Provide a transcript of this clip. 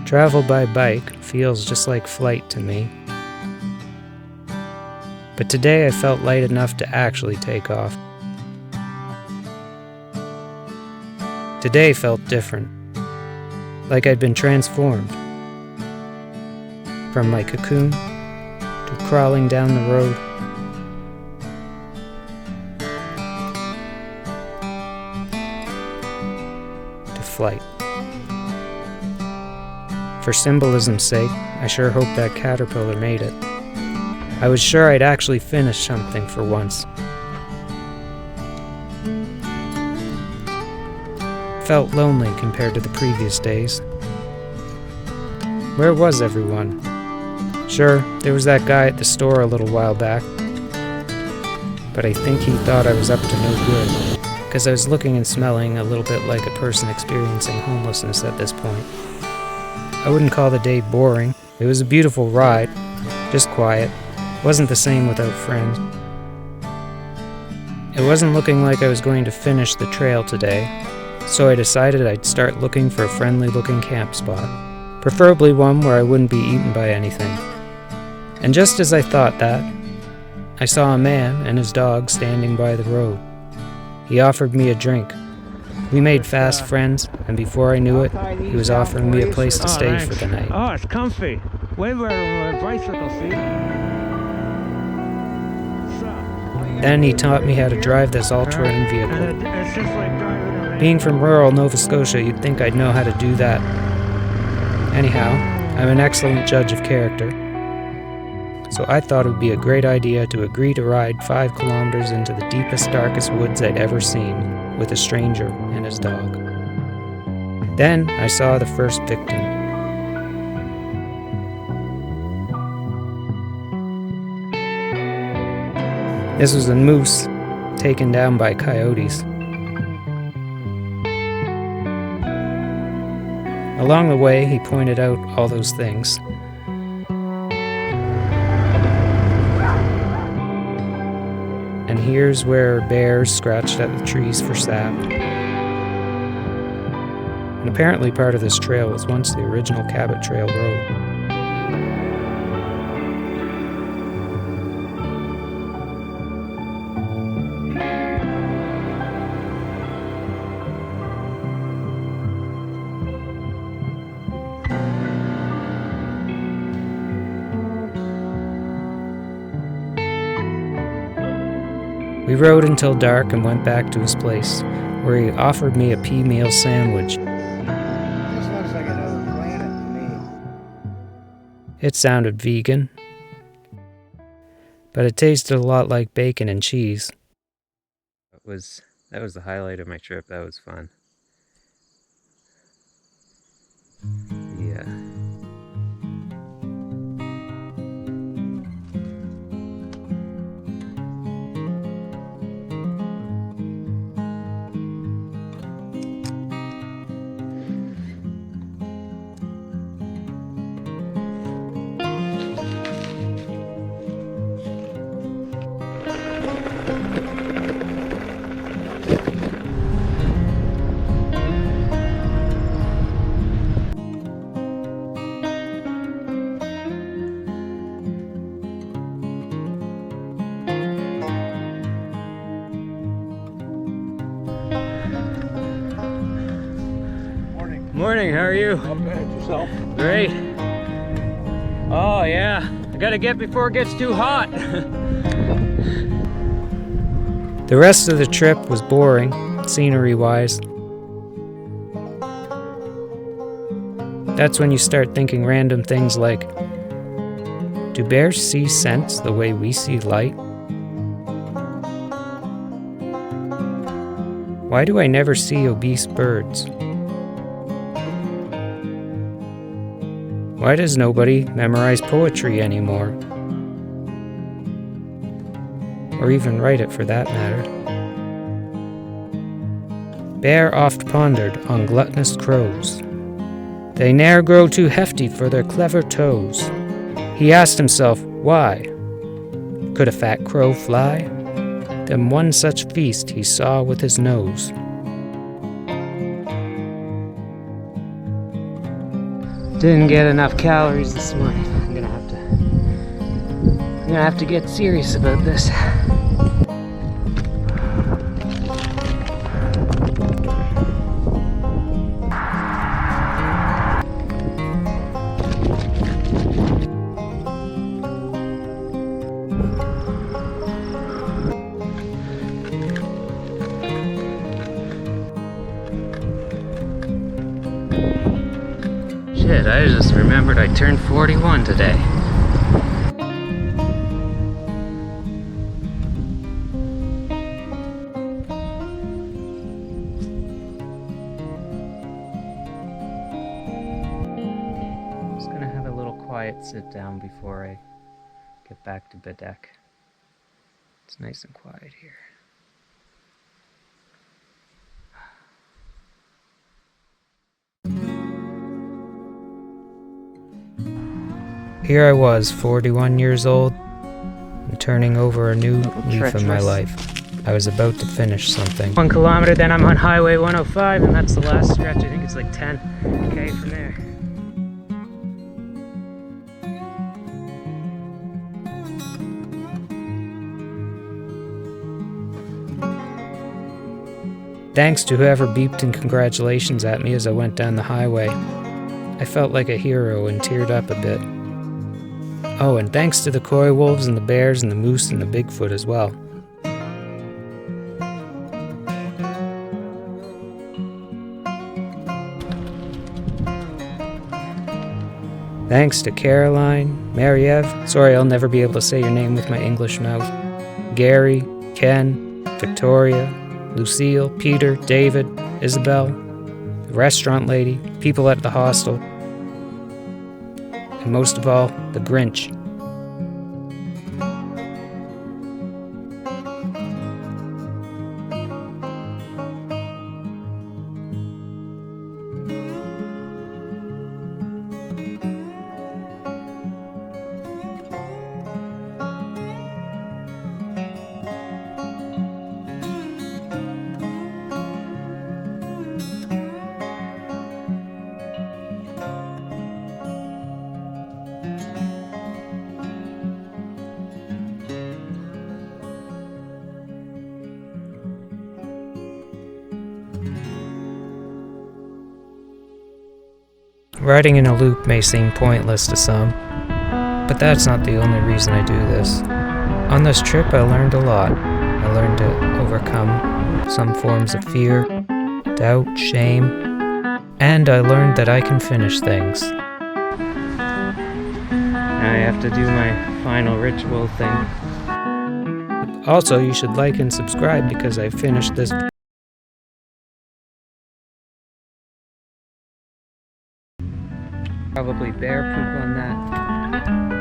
Travel by bike feels just like flight to me. But today I felt light enough to actually take off. Today felt different, like I'd been transformed. From my cocoon to crawling down the road. To flight. For symbolism's sake, I sure hope that caterpillar made it. I was sure I'd actually finish something for once. Felt lonely compared to the previous days. Where was everyone? Sure, there was that guy at the store a little while back, but I think he thought I was up to no good, because I was looking and smelling a little bit like a person experiencing homelessness at this point. I wouldn't call the day boring. It was a beautiful ride, just quiet. Wasn't the same without friends. It wasn't looking like I was going to finish the trail today, so I decided I'd start looking for a friendly-looking camp spot, preferably one where I wouldn't be eaten by anything. And just as I thought that, I saw a man and his dog standing by the road. He offered me a drink. We made fast friends, and before I knew it, he was offering me a place to stay for the night. Oh, it's comfy. Way better than my bicycle seat. Then he taught me how to drive this all-terrain vehicle. It's just like driving. Being from rural Nova Scotia, you'd think I'd know how to do that. Anyhow, I'm an excellent judge of character, so I thought it would be a great idea to agree to ride 5 kilometers into the deepest, darkest woods I'd ever seen with a stranger and his dog. Then I saw the first victim. This was a moose taken down by coyotes. Along the way, he pointed out all those things. And here's where bears scratched at the trees for sap. And apparently part of this trail was once the original Cabot Trail road. We rode until dark and went back to his place, where he offered me a pea meal sandwich. This looks like another planet to me. It sounded vegan, but it tasted a lot like bacon and cheese. That was the highlight of my trip. That was fun. Yeah. Morning, how are you? Not bad, yourself? Great. Oh yeah, I gotta get before it gets too hot. The rest of the trip was boring, scenery-wise. That's when you start thinking random things like, do bears see scents the way we see light? Why do I never see obese birds? Why does nobody memorize poetry anymore? Or even write it for that matter. Bear oft pondered on gluttonous crows. They ne'er grow too hefty for their clever toes. He asked himself, why? Could a fat crow fly? Then one such feast he saw with his nose. Didn't get enough calories this morning. I'm gonna have to get serious about this. Shit, I just remembered I turned 41 today. Just gonna have a little quiet sit down before I get back to Bedeck. It's nice and quiet here. Here I was, 41 years old, and turning over a new leaf in my life. I was about to finish something. 1 kilometer, then I'm on Highway 105, and that's the last stretch. I think it's like 10K from there. Thanks to whoever beeped in congratulations at me as I went down the highway. I felt like a hero and teared up a bit. Oh, and thanks to the coy wolves and the bears and the moose and the Bigfoot as well. Thanks to Caroline, Mariev, sorry I'll never be able to say your name with my English mouth, Gary, Ken, Victoria, Lucille, Peter, David, Isabel, the restaurant lady, people at the hostel, and most of all, the Grinch. Riding in a loop may seem pointless to some, but that's not the only reason I do this. On this trip I learned a lot. I learned to overcome some forms of fear, doubt, shame, and I learned that I can finish things. Now I have to do my final ritual thing. Also, you should like and subscribe because I finished this. Probably bear poop on that.